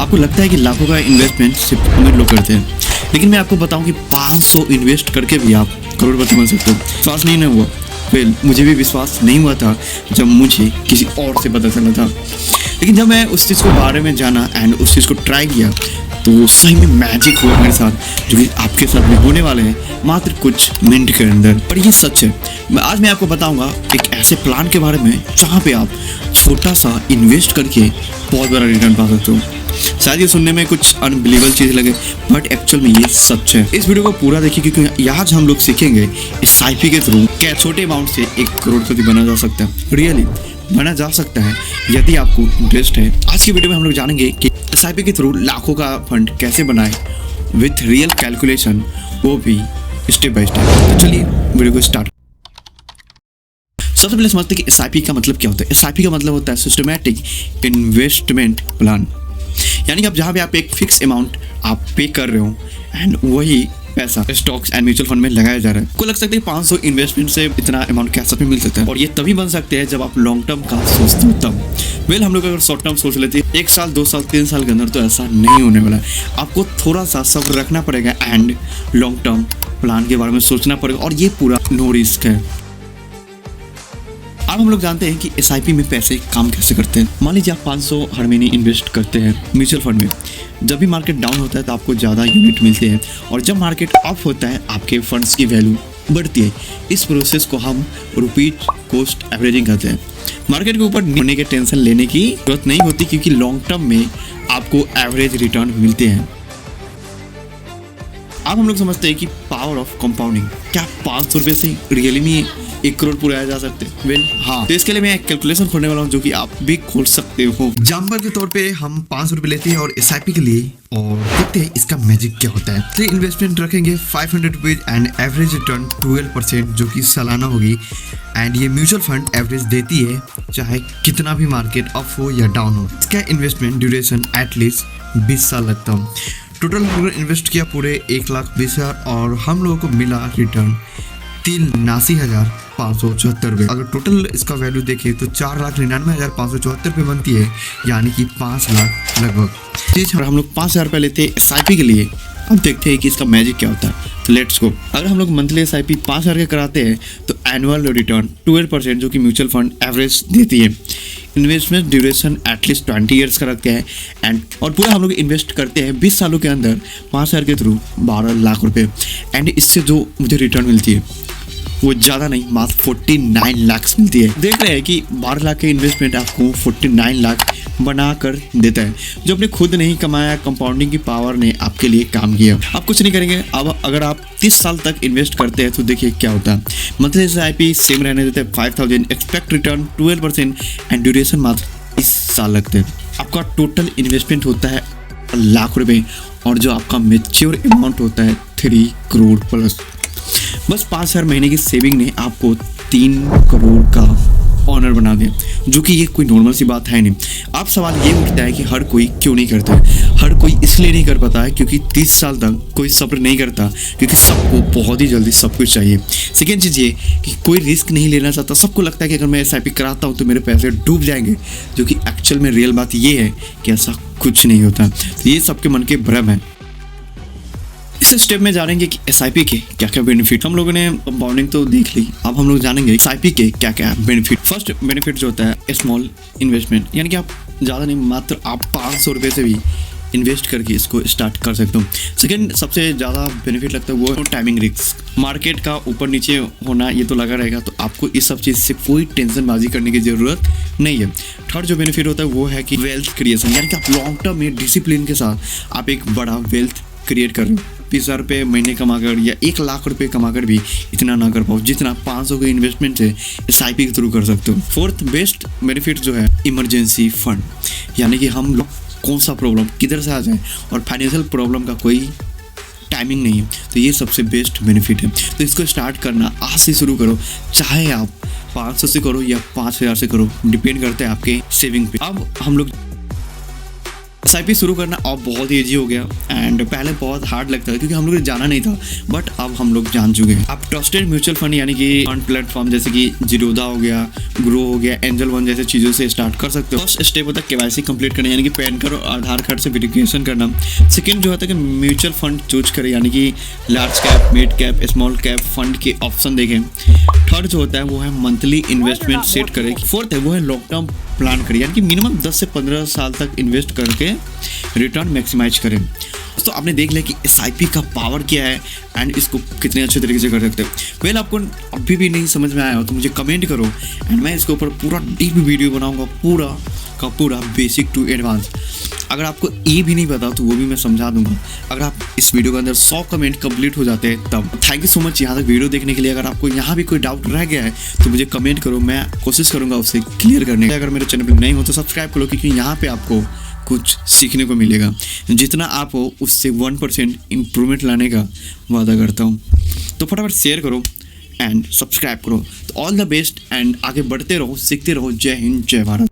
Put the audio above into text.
आपको लगता है कि लाखों का इन्वेस्टमेंट सिर्फ अमीर लोग करते हैं, लेकिन मैं आपको बताऊं कि 500 इन्वेस्ट करके भी आप करोड़पति बन सकते हो। विश्वास नहीं ना हुआ? वेल, मुझे भी विश्वास नहीं हुआ था जब मुझे किसी और से पता चला था, लेकिन जब मैं उस चीज़ को बारे में जाना एंड उस चीज़ को ट्राई किया तो सही में मैजिक हुआ मेरे साथ, जो कि आपके साथ भी होने वाले हैं मात्र कुछ मिनट के अंदर। पर ये सच है। आज मैं आपको बताऊंगा एक ऐसे प्लान के बारे में जहाँ पे आप छोटा सा इन्वेस्ट करके बहुत बड़ा रिटर्न पा सकते हो। शायद ये सुनने में कुछ अनबिलीवेबल चीज़ लगे, बट एक्चुअल में ये सच है। इस वीडियो को पूरा देखिए, क्योंकि आज हम लोग सीखेंगे SIP के थ्रू क्या छोटे अमाउंट से 1 करोड़पति बना जा सकता है। रियली बना जा सकता है यदि आपको इंटरेस्ट है। आज की वीडियो में हम लोग जानेंगे कि SIP के थ्रू लाखों का फंड कैसे बनाए विथ रियल कैलकुलेशन, वो भी स्टेप बाय स्टेप। तो चलिए वीडियो को स्टार्ट। सबसे पहले समझते हैं कि SIP का मतलब क्या होता है। SIP का मतलब होता है सिस्टमैटिक इन्वेस्टमेंट प्लान, यानी कि आप जहाँ भी आप एक फिक्स अमाउंट आप पे कर रहे हो एंड वही पैसा स्टॉक्स एंड म्यूचुअल फंड में लगाया जा रहा है। को लग सकता है 500 इन्वेस्टमेंट से इतना अमाउंट कैसे में मिल सकता है, और ये तभी बन सकते हैं जब आप लॉन्ग टर्म का सोचते हो तब। वेल, हम लोग अगर शॉर्ट टर्म सोच लेते हैं 1 साल 2 साल 3 साल के अंदर, तो ऐसा नहीं होने वाला है। आपको थोड़ा सा सब्र रखना पड़ेगा एंड लॉन्ग टर्म प्लान के बारे में सोचना पड़ेगा, और ये पूरा नो रिस्क है। अब हम लोग जानते हैं कि SIP में पैसे काम कैसे करते हैं। मान लीजिए आप 500 हर महीने इन्वेस्ट करते हैं म्यूचुअल फंड में। जब भी मार्केट डाउन होता है तो आपको ज़्यादा यूनिट मिलते हैं, और जब मार्केट अप होता है आपके फंड्स की वैल्यू बढ़ती है। इस प्रोसेस को हम रिपीट कॉस्ट एवरेजिंग कहते हैं। मार्केट के ऊपर होने के टेंशन लेने की जरूरत नहीं होती, क्योंकि लॉन्ग टर्म में आपको एवरेज रिटर्न मिलते हैं। अब हम लोग समझते हैं कि पावर ऑफ कंपाउंडिंग। क्या 500 रुपये से रियली में 1 करोड़ पूरा जा सकते हैं? वेल, हाँ। तो इसके लिए मैं एक कैलकुलेशन खोलने वाला हूँ, जो कि आप भी खोल सकते हो। एग्जाम्पल के तौर पे हम 500 रुपये लेते हैं और SIP के लिए, और देखते हैं इसका मैजिक क्या होता है। तो इन्वेस्टमेंट रखेंगे 500 रुपीज एंड एवरेज रिटर्न 12%, जो कि सालाना होगी। एंड ये म्यूचुअल फंड एवरेज देती है, चाहे कितना भी मार्केट अप हो या डाउन हो। इसका इन्वेस्टमेंट ड्यूरेशन एटलीस्ट 20 साल लगता है। टोटल हम लोगों ने इन्वेस्ट किया पूरे 1,20,000, और हम लोगों को मिला रिटर्न 83,574 रुपये। अगर टोटल इसका वैल्यू देखें तो 4,99,574 रुपये बनती है, यानी कि 5 लाख लगभग। हम लोग 5,000 रुपये लेते हैं SIP के लिए। अब देखते हैं कि इसका मैजिक क्या होता है। तो लेट्स गो। अगर हम लोग मंथली SIP 5,000 के कराते हैं तो एनुअल रिटर्न 12%, जो कि म्यूचुअल फंड एवरेज देती है। इन्वेस्टमेंट ड्यूरेशन एटलीस्ट 20 ईयर्स का रखते हैं एंड और पूरा हम लोग इन्वेस्ट करते हैं 20 सालों के अंदर 5,000 के थ्रू 12 लाख रुपए। एंड इससे जो मुझे रिटर्न मिलती है वो ज़्यादा नहीं, मात्र 49 लाख मिलती है। देख रहे हैं कि 12 लाख के इन्वेस्टमेंट आपको 49 लाख बना कर देता है, जो आपने खुद नहीं कमाया। कंपाउंडिंग की पावर ने आपके लिए काम किया। आप कुछ नहीं करेंगे। अब अगर आप 30 साल तक इन्वेस्ट करते हैं तो देखिए क्या होता है। मंथली SIP सेम रहने देते हैं 5,000, एक्सपेक्ट रिटर्न 12% एंड ड्यूरेशन मात्र 30 साल लगते हैं। आपका टोटल इन्वेस्टमेंट होता है लाख रुपए, और जो आपका मेच्योर अमाउंट होता है 3 करोड़ प्लस। बस 5,000 महीने की सेविंग ने आपको 3 करोड़ का ऑनर बना दिया, जो कि ये कोई नॉर्मल सी बात है नहीं। अब सवाल ये उठता है कि हर कोई क्यों नहीं करता है। हर कोई इसलिए नहीं कर पाता है क्योंकि 30 साल तक कोई सब्र नहीं करता, क्योंकि सबको बहुत ही जल्दी सब कुछ चाहिए। सेकेंड चीज़ ये कि कोई रिस्क नहीं लेना चाहता। सबको लगता है कि अगर मैं SIP कराता हूँ तो मेरे पैसे डूब जाएंगे, जो कि एक्चुअल में रियल बात ये है कि ऐसा कुछ नहीं होता। तो ये सबके मन के भ्रम है। इस स्टेप में जानेंगे कि SIP के क्या क्या बेनिफिट। हम लोगों ने कंपाउंडिंग तो देख ली, अब हम लोग जानेंगे SIP के क्या क्या बेनिफिट। फर्स्ट बेनिफिट जो होता है स्मॉल इन्वेस्टमेंट, यानी कि आप ज़्यादा नहीं, मात्र आप 500 रुपये से भी इन्वेस्ट करके इसको स्टार्ट कर सकते हो। सेकेंड सबसे ज़्यादा बेनिफिट लगता है वो है टाइमिंग रिस्क। मार्केट का ऊपर नीचे होना ये तो लगा रहेगा, तो आपको इस सब चीज़ से कोई टेंशनबाजी करने की ज़रूरत नहीं है। थर्ड जो बेनिफिट होता है वो है कि वेल्थ क्रिएशन, यानी कि आप लॉन्ग टर्म में डिसिप्लिन के साथ आप एक बड़ा वेल्थ क्रिएट कर रहे हो। 30,000 रुपये महीने कमाकर या 1 लाख रुपये कमाकर भी इतना ना कर पाओ जितना 500 के इन्वेस्टमेंट से SIP के थ्रू कर सकते हो। फोर्थ बेस्ट बेनिफिट जो है इमरजेंसी फंड, यानी कि हम लोग कौन सा प्रॉब्लम किधर से आ जाए और फाइनेंशियल प्रॉब्लम का कोई टाइमिंग नहीं है, तो ये सबसे बेस्ट बेनिफिट है। तो इसको स्टार्ट करना आज से शुरू करो, चाहे आप 500 से करो या 5,000 से करो, डिपेंड करता है आपके सेविंग पे। अब हम लोग SIP शुरू करना अब बहुत ईजी हो गया एंड पहले बहुत हार्ड लगता था क्योंकि हम लोग को जाना नहीं था, बट अब हम लोग जान चुके हैं। आप ट्रस्टेड म्यूचुअल फंड यानी कि फंड प्लेटफॉर्म जैसे कि जीरोधा हो गया, ग्रो हो गया, एंजल वन जैसे चीज़ों से स्टार्ट कर सकते हो। फर्स्ट स्टेप होता है KYC कंप्लीट करना यानी कि पैन कार्ड और आधार कार्ड से वेरिफिकेशन करना। सेकेंड जो होता है कि म्यूचुअल फंड चूज करें यानी कि large cap, mid cap, small cap fund के ऑप्शन देखें। थर्ड जो होता है वो है मंथली इन्वेस्टमेंट सेट करें। फोर्थ है वो है लॉन्ग टर्म प्लान करें यानी कि मिनिमम 10 से 15 साल तक इन्वेस्ट करके रिटर्न मैक्सिमाइज करें। दोस्तों आपने देख लिया कि SIP का पावर क्या है एंड इसको कितने अच्छे तरीके से कर सकते हैं। वेल आपको अभी भी नहीं समझ में आया हो तो मुझे कमेंट करो एंड मैं इसके ऊपर पूरा डीप वीडियो बनाऊंगा, पूरा का पूरा बेसिक टू एडवांस। अगर आपको ये भी नहीं पता तो वो भी मैं समझा दूंगा अगर आप इस वीडियो के अंदर 100 कमेंट कंप्लीट हो जाते हैं तब। थैंक यू सो मच यहाँ तक वीडियो देखने के लिए। अगर आपको यहाँ भी कोई डाउट रह गया है तो मुझे कमेंट करो, मैं कोशिश करूँगा उसे क्लियर करने का। अगर मेरे चैनल पर नहीं हो तो सब्सक्राइब करो क्योंकि यहाँ पे आपको कुछ सीखने को मिलेगा। जितना आप हो उससे 1% इम्प्रूवमेंट लाने का वादा करता हूँ। तो फटाफट शेयर करो एंड सब्सक्राइब करो। तो ऑल द बेस्ट एंड आगे बढ़ते रहो, सीखते रहो। जय हिंद, जय भारत।